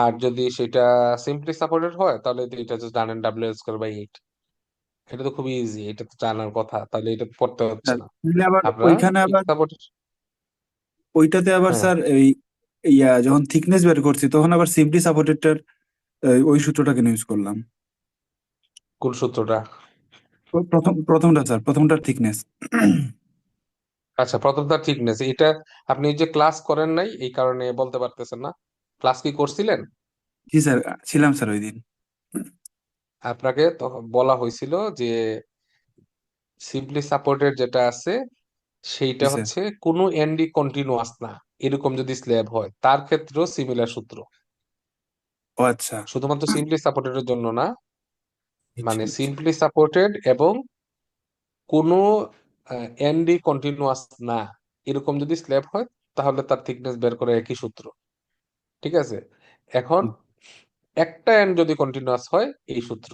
আর যদি সেটা সিম্পলি সাপোর্টেড হয়, তাহলে তো এটা জাস্ট জানেন, W² / 8। এটা তো খুবই ইজি, এটা তো জানার কথা, তাহলে এটা পড়তে হচ্ছে স্যার না। তাহলে আবার আপনারা ওইখানে ফিক্স আবার সাপোর্ট। ওইটাতে আবার হ্যাঁ, স্যার এই যখন থিকনেস বের করছি তখন আবার সিম্পলি সাপোর্টেডটার ওই সূত্রটাকে ইউজ করলাম। কোন সূত্রটা? প্রথমটা স্যার, প্রথমটার থিকনেস। আচ্ছা, প্রথমটা থিকনেস, এটা আপনি যে ক্লাস করেন নাই এই কারণে বলতে পারতেছেন না। ক্লাস কি করছিলেন? জি স্যার, ছিলাম স্যার ওই দিন। আপনাকে তখন বলা হয়েছিল যে সিম্পলি সাপোর্টেড যেটা আছে সেইটা জি স্যার। হচ্ছে কোনো এনডি কন্টিনিউয়াস না, এরকম যদি স্ল্যাব হয় তার ক্ষেত্রেও সিমিলার সূত্র। ও আচ্ছা। শুধুমাত্র সিম্পলি সাপোর্টেড এর জন্য না, আচ্ছা মানে আচ্ছা। সিম্পলি সাপোর্টেড এবং কোনো এনডি কন্টিনিউয়াস না, এরকম যদি স্ল্যাব হয়, তাহলে তার থিকনেস বের করে একই সূত্র। ঠিক আছে? এখন একটা এন্ড যদি কন্টিনিউয়াস হয়, এই সূত্র।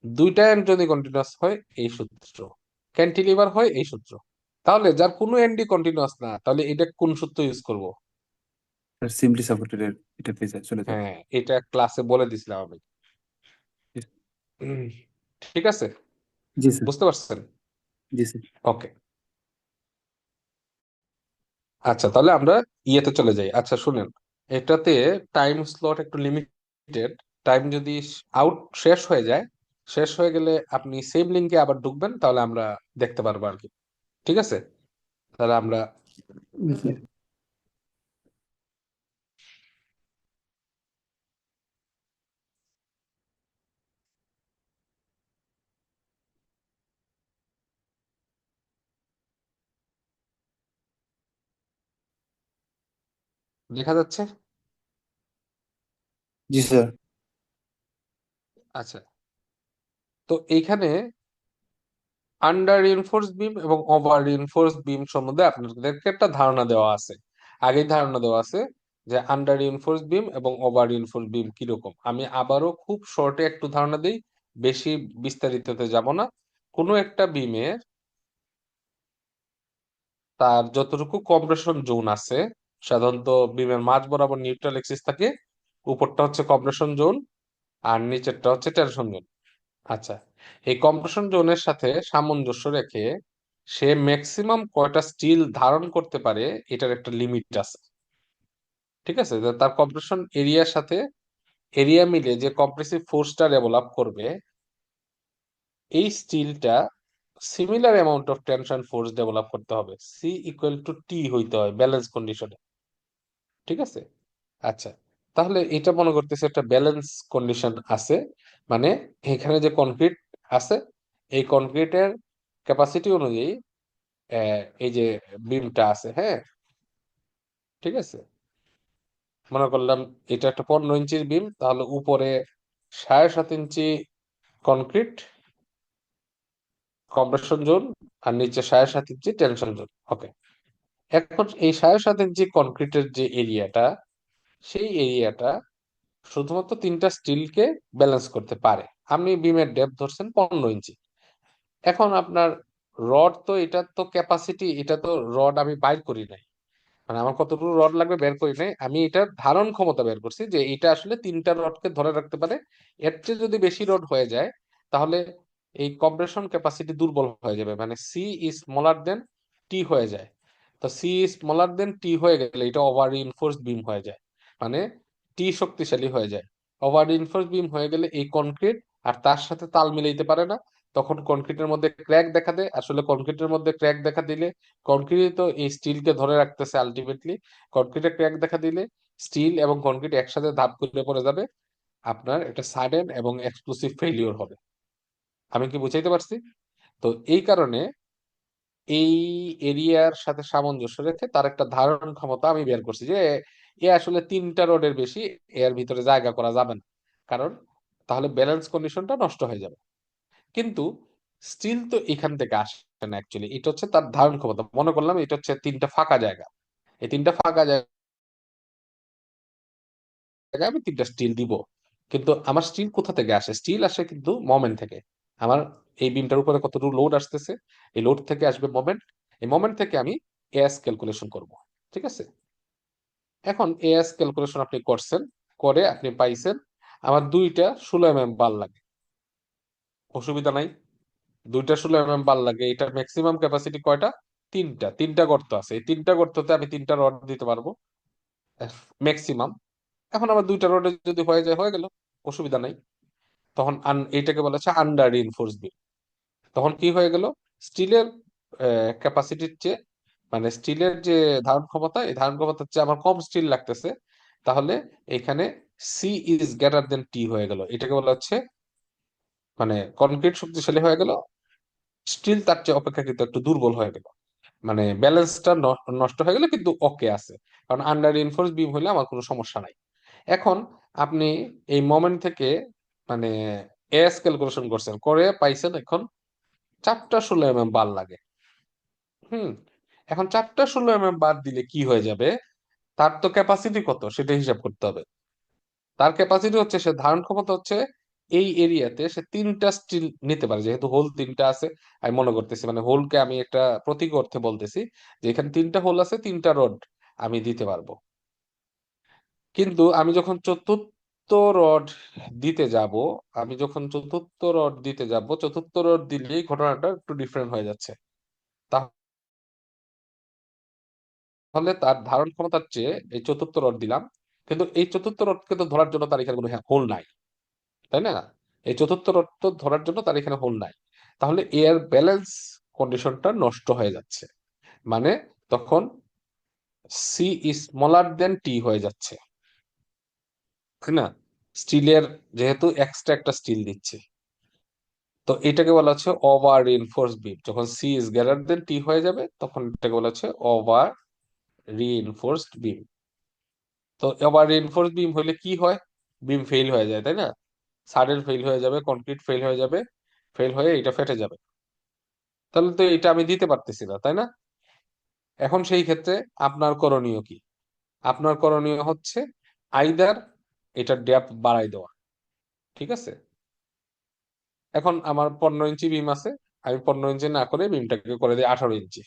দুইটা এন্ড যদি কন্টিনিউয়াস হয়, এই সূত্র। ক্যান্টিলিভার হয়, এই সূত্র। তাহলে যার কোনো এন্ডই কন্টিনিউয়াস না, তাহলে এটা কোন সূত্র ইউজ করব? স্যার সিম্পলি সাপোর্টেড এর এটা পেয়ে চলে যাবে। হ্যাঁ, এটা ক্লাসে বলে দিছিলাম আমি। উম, ঠিক আছে? জি স্যার। বুঝতে পারছেন? জি স্যার। ওকে। আচ্ছা, তাহলে আমরা ইয়েতে চলে যাই। আচ্ছা, শুনেন, এটাতে টাইম স্লট একটু লিমিটেড। টাইম যদি আউট শেষ হয়ে যায়, শেষ হয়ে গেলে আপনি সেম লিঙ্কে আবার ঢুকবেন, তাহলে আমরা দেখতে পারবো আর কি। ঠিক আছে? তাহলে আমরা জি স্যার। দেখা যাচ্ছে। জি স্যার। আচ্ছা, তো এইখানে আন্ডার রিইনফোর্স বিম এবং ওভার রিইনফোর্স বিম সম্বন্ধে আপনাদেরকে একটা ধারণা দেওয়া আছে। আগেই ধারণা দেওয়া আছে যে আন্ডার রিইনফোর্স বিম এবং ওভার রিইনফোর্স বিম কিরকম। আমি আবারও খুব শর্টে একটু ধারণা দিই, বেশি বিস্তারিততে যাব না। কোনো একটা বিমের তার যতটুকু কম্প্রেশন জোন আছে, সাধারণত বিমের মাঝ বরাবর নিউট্রাল এক্সিস থাকে, উপরটা হচ্ছে কম্প্রেশন জোন আর নিচেরটা হচ্ছে টেনশন জোন। আচ্ছা, এই কম্প্রেশন জোনের সাথে সামঞ্জস্য রেখে সে ম্যাক্সিমাম কয়টা স্টিল ধারণ করতে পারে, এটার একটা লিমিট আছে। ঠিক আছে? যে তার কম্প্রেশন এরিয়ার সাথে এরিয়া মিলে যে কম্প্রেসিভ ফোর্সটা ডেভেলপ করবে, এই স্টিলটা similar amount of tension force develop করতে হবে, সি ইকুয়াল টু টি হইতে হয় ব্যালেন্স কন্ডিশনে। ঠিক আছে? আচ্ছা, তাহলে এটা মনে করতেছে একটা ব্যালেন্স কন্ডিশন আছে, মানে এখানে যে কনক্রিট আছে, এই কনক্রিটের ক্যাপাসিটি অনুযায়ী এই যে বিমটা আছে, হ্যাঁ, ঠিক আছে, মনে করলাম এটা একটা 15 ইঞ্চির বিম, তাহলে উপরে 7.5 ইঞ্চি কনক্রিট কম্প্রেশন জোন, আর নিচে 7.5 ইঞ্চি টেনশন জোন। ওকে, এখন এই 7.5 ইঞ্চি কনক্রিটের যে এরিয়াটা, সেই এরিয়াটা শুধুমাত্র তিনটা স্টিলকে ব্যালেন্স করতে পারে। আপনি বিমের ডেপথ ধরছেন 15 ইঞ্চি। এখন আপনার রড, তো এটা তো ক্যাপাসিটি, এটা তো রড আমি বাইর করি নাই, মানে আমার কতটুকু রড লাগবে বের করি নাই, আমি এটার ধারণ ক্ষমতা বের করছি যে এটা আসলে তিনটা রডকে ধরে রাখতে পারে। এর চেয়ে যদি বেশি রড হয়ে যায়, তাহলে এই কম্প্রেশন ক্যাপাসিটি দুর্বল হয়ে যাবে, মানে সি ইজ স্মলার দেন টি হয়ে যায়। তো সি ইজ স্মলার দেন টি হয়ে গেলে এটা ওভার রিইনফোর্সড বিম হয়ে যায়, মানে টি শক্তিশালী হয়ে যায়। ওভার রিইনফোর্সড বিম হয়ে গেলে এই কনক্রিট আর তার সাথে তাল মিলাইতে পারে না, তখন কনক্রিটের মধ্যে ক্র্যাক দেখা দেয়। আসলে কনক্রিটের মধ্যে ক্র্যাক দেখা দিলে, কনক্রিট তো এই স্টিলকে ধরে রাখতেছে আলটিমেটলি, কনক্রিটে ক্র্যাক দেখা দিলে স্টিল এবং কনক্রিট একসাথে ধাপ করে পড়ে যাবে, আপনার একটা সাডেন এবং এক্সপ্লোসিভ ফেলিওর হবে। আমি কি বুঝাইতে পারছি? তো এই কারণে এই এরিয়ার সাথে সামঞ্জস্য রেখে তার একটা ধারণ ক্ষমতা আমি বের করছি যে এ আসলে তিনটা রোডের বেশি এর ভিতরে জায়গা করা যাবে না, কারণ তাহলে ব্যালেন্স কন্ডিশনটা নষ্ট হয়ে যাবে। কিন্তু স্টিল তো এখান থেকে আসে না, অ্যাকচুয়ালি এটা হচ্ছে তার ধারণ ক্ষমতা। মনে করলাম এটা হচ্ছে তিনটা ফাঁকা জায়গা, এই তিনটা ফাঁকা জায়গায় আমি তিনটা স্টিল দিব। কিন্তু আমার স্টিল কোথা থেকে আসে? স্টিল আসে কিন্তু মোমেন্ট থেকে। আমার এই বিমটার উপরে কতটুকু লোড আসতেছে, এই লোড থেকে আসবে মোমেন্ট। এই মোমেন্ট থেকে আমি এস ক্যালকুলেশন করব, ঠিক আছে? এখন এস ক্যালকুলেশন আপনি করছেন, করে আপনি পাইছেন আমার দুইটা 16 mm বার লাগে। অসুবিধা নাই, দুইটা 16 mm বার লাগে। এটার ম্যাক্সিমাম ক্যাপাসিটি কয়টা? তিনটা। তিনটা গর্ত আছে, এই তিনটা গর্ততে আমি তিনটা রড দিতে পারবো ম্যাক্সিমাম। এখন আমার দুইটা রডে যদি হয়ে যায়, হয়ে গেল, অসুবিধা নাই। তখন এইটাকে বলা হচ্ছে আন্ডার রিইনফোর্স বিম। তখন কি হয়ে গেল, স্টিলের ক্যাপাসিটির চেয়ে, মানে স্টিলের যে ধারণ ক্ষমতা, এই ধারণ ক্ষমতার চেয়ে আমার কম স্টিল লাগতেছে, তাহলে এখানে সি ইজ গ্রেটার দেন টি হয়ে গেল। এটাকে বলা হচ্ছে, মানে কনক্রিট শক্তিশালী হয়ে গেল, স্টিল তার চেয়ে অপেক্ষাকৃত একটু দুর্বল হয়ে গেল, মানে ব্যালেন্সটা নষ্ট হয়ে গেল, কিন্তু ওকে আছে। কারণ আন্ডার রিইনফোর্স বিম হলে আমার কোনো সমস্যা নাই। এখন আপনি এই মোমেন্ট থেকে, মানে এস ক্যালকুলেশন করছেন, করে পাইছেন এখন চারটা 16 mm বার লাগে। হুম, এখন চারটা 16 mm বার দিলে কি হয়ে যাবে? তার তো ক্যাপাসিটি কত সেটা হিসাব করতে হবে। তার ক্যাপাসিটি হচ্ছে, সে ধারণ ক্ষমতা হচ্ছে এই এরিয়াতে সে তিনটা স্টিল নিতে পারে, যেহেতু হোল তিনটা আছে। আমি মনে করতেছি, মানে হোলকে আমি একটা প্রতীক অর্থে বলতেছি, যে এখানে তিনটা হোল আছে, তিনটা রড আমি দিতে পারবো। কিন্তু আমি যখন চতুর্থ রড দিতে যাব, চতুর্থ রড দিলেই ঘটনাটা একটু ডিফারেন্ট হয়ে যাচ্ছে। তাহলে তার ধারণ ক্ষমতার চেয়ে এই চতুর্থ রড দিলাম, কিন্তু এই চতুর্থ রডকে তো ধরার জন্য তার এখানে কোনো হোল নাই, তাই না? এই চতুর্থ রড তো ধরার জন্য তার এখানে হোল নাই। তাহলে এয়ার ব্যালেন্স কন্ডিশনটা নষ্ট হয়ে যাচ্ছে, মানে তখন সি স্মলার দেন টি হয়ে যাচ্ছে, তাই না? স্টিলের, যেহেতু এক্সট্রা একটা স্টিল দিচ্ছে, তো এটাকে বলা হচ্ছে ওভার রিইনফোর্স বিম। যখন সি ইজ গ্রেটার দেন টি হয়ে যাবে, তখন এটাকে বলা হচ্ছে ওভার রিইনফোর্সড বিম। তো ওভার রিইনফোর্সড বিম হলে কি হয়? বিম ফেল হয়ে যায়, তাই না? সাডেন ফেল হয়ে যাবে, কনক্রিট ফেল হয়ে যাবে, ফেল হয়ে এটা ফেটে যাবে। তাহলে তো এটা আমি দিতে পারতেছি না, তাই না? এখন সেই ক্ষেত্রে আপনার করণীয় কি? আপনার করণীয় হচ্ছে আইদার এটা ডেপথ বাড়াই দেওয়া, ঠিক আছে? এখন আমার 15 ইঞ্চি বিম আছে, আমি 15 ইঞ্চি না করে বিমটাকে করে দিই 18 ইঞ্চি।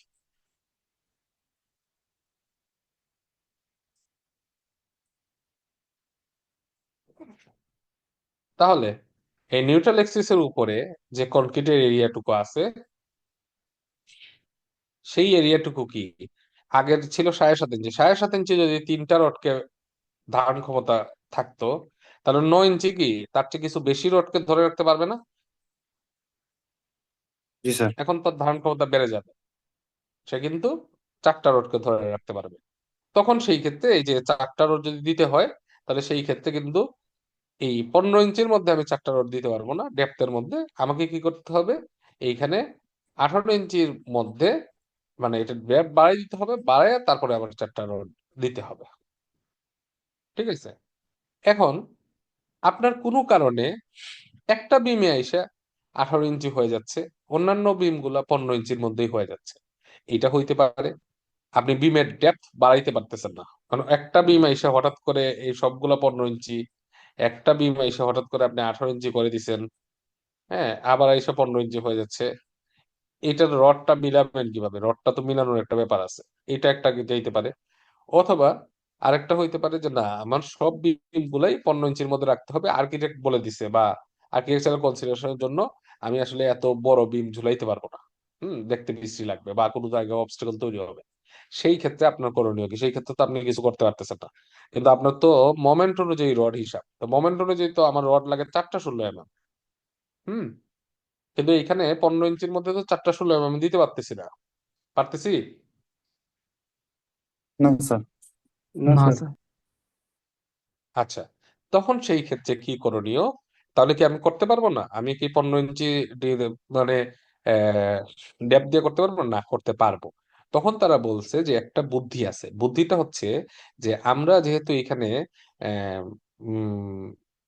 তাহলে এই নিউট্রাল এক্সিস এর উপরে যে কনক্রিটের এরিয়াটুকু আছে, সেই এরিয়াটুকু কি আগের ছিল 7.5 ইঞ্চি? 7.5 ইঞ্চি যদি তিনটা রডকে ধারণ ক্ষমতা থাকতো, তাহলে 9 ইঞ্চি কি তার চেয়ে কিছু বেশি রডকে ধরে রাখতে পারবে না? জি স্যার। এখন তার ধারণ ক্ষমতা বেড়ে যাবে, সে কিন্তু চারটা রডকে ধরে রাখতে পারবে। তখন সেই ক্ষেত্রে এই যে চারটা রড যদি দিতে হয়, তাহলে সেই ক্ষেত্রে কিন্তু এই 15 ইঞ্চির মধ্যে আমি 4টা রড দিতে পারবো না ডেপথের মধ্যে। আমাকে কি করতে হবে, এইখানে 18 ইঞ্চির মধ্যে, মানে এটা ডেপথ বাড়াই দিতে হবে, বাড়ায় তারপরে আবার 4টা রড দিতে হবে। ঠিক আছে। এখন আপনার কোনো কারণে একটা বিমে এসে 18 ইঞ্চি হয়ে যাচ্ছে, অন্যান্য বিম গুলা 15 ইঞ্চির মধ্যেই হয়ে যাচ্ছে। এটা হইতে পারে আপনি বিমের ডেপথ বাড়াইতে পারতেছেন না, কারণ একটা বিম এসে হঠাৎ করে এই সবগুলা 15 ইঞ্চি, একটা বিম এসে হঠাৎ করে আপনি 18 ইঞ্চি করে দিছেন, হ্যাঁ, আবার এসে 15 ইঞ্চি হয়ে যাচ্ছে। এটার রডটা মিলাবেন কিভাবে? রডটা তো মিলানোর একটা ব্যাপার আছে। এটা একটা যাইতে পারে। অথবা আরেকটা হইতে পারে যে না, আমার সব বিম গুলাই 15 ইঞ্চির মধ্যে রাখতে হবে, আর্কিটেক্ট বলে দিছে, বা আর্কিটেকচারাল কনসিডারেশনের জন্য আমি আসলে এত বড় বিম ঝুলাইতে পারবো না, দেখতে বিশ্রী লাগবে বা কোনো জায়গায় অবস্টাকল তৈরি হবে। সেই ক্ষেত্রে আপনার করণীয় কি? সেই ক্ষেত্রে তো আপনি কিছু করতে পারতেছেন না। কিন্তু আপনার তো মোমেন্ট অনুযায়ী রড হিসাব, তো মোমেন্ট অনুযায়ী তো আমার রড লাগে 4টা 16 mm। হুম। কিন্তু এখানে 15 ইঞ্চির মধ্যে তো 4টা 16 mm আমি দিতে পারতেছি না। পারতেছি? না স্যার। না স্যার। আচ্ছা, তখন সেই ক্ষেত্রে কি করণীয়? তাহলে কি আমি করতে পারবো না? আমি কি 15 ইঞ্চি মানে ডেপ দিয়ে করতে পারবো না? করতে পারবো। তখন তারা বলছে যে একটা বুদ্ধি আছে। বুদ্ধিটা হচ্ছে যে আমরা যেহেতু এখানে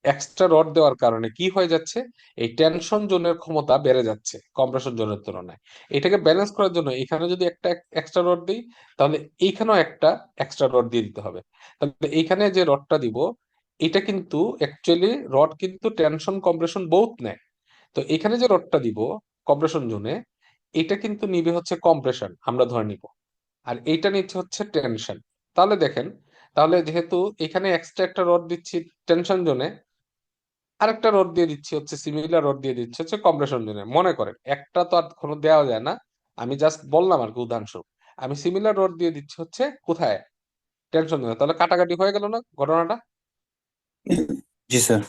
এক্সট্রা রড দেওয়ার কারণে কি হয়ে যাচ্ছে, এই টেনশন জোনের ক্ষমতা বেড়ে যাচ্ছে কম্প্রেশন জোনের তুলনায়। এটাকে ব্যালেন্স করার জন্য এখানে যদি একটা এক্সট্রা রড দিই, তাহলে এইখানেও একটা এক্সট্রা রড দিয়ে দিতে হবে। তাহলে এইখানে যে রডটা দিব, এটা কিন্তু অ্যাকচুয়ালি রড কিন্তু টেনশন কম্প্রেশন বোথ নেয়। তো এখানে যে রডটা দিব কম্প্রেশন জোনে, এটা কিন্তু নিবে হচ্ছে কম্প্রেশন, আমরা ধরে নিব, আর এইটা নিচ্ছে হচ্ছে টেনশন। তাহলে দেখেন, তাহলে যেহেতু এখানে এক্সট্রা একটা রড দিচ্ছি টেনশন জোনে, আরেকটা রড দিয়ে দিচ্ছি হচ্ছে সিমিলার রড দিয়ে দিচ্ছি হচ্ছে কম্প্রেশন জোনে, মনে করেন একটা তো আর কোনো দেওয়া যায় না, আমি জাস্ট বললাম আর কি উদাহরণস্বরূপ। আমি সিমিলার রড দিয়ে দিচ্ছি হচ্ছে কোথায়, টেনশন জোনে। তাহলে কাটাকাটি হয়ে গেল না ঘটনাটা? জি স্যার।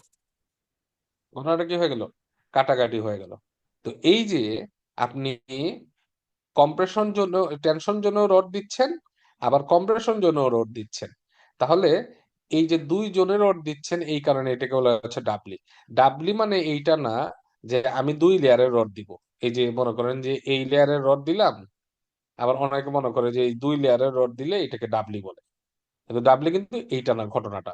ঘটনাটা কি হয়ে গেল? কাটাকাটি হয়ে গেল। তো এই যে আপনি কম্প্রেশন জন্য, টেনশন জন্য রড দিচ্ছেন, আবার কম্প্রেশন জন্য রড দিচ্ছেন, তাহলে এই যে দুই জনের রড দিচ্ছেন, এই কারণে এটাকে বলা হচ্ছে ডাবলি। ডাবলি মানে এইটা না যে আমি 2 লেয়ারের রড দিব। এই যে মনে করেন যে এই লেয়ারের রড দিলাম, আবার অনেকে মনে করে যে এই 2 লেয়ারের রড দিলে এটাকে ডাবলি বলে। কিন্তু ডাবলি কিন্তু এইটা না ঘটনাটা।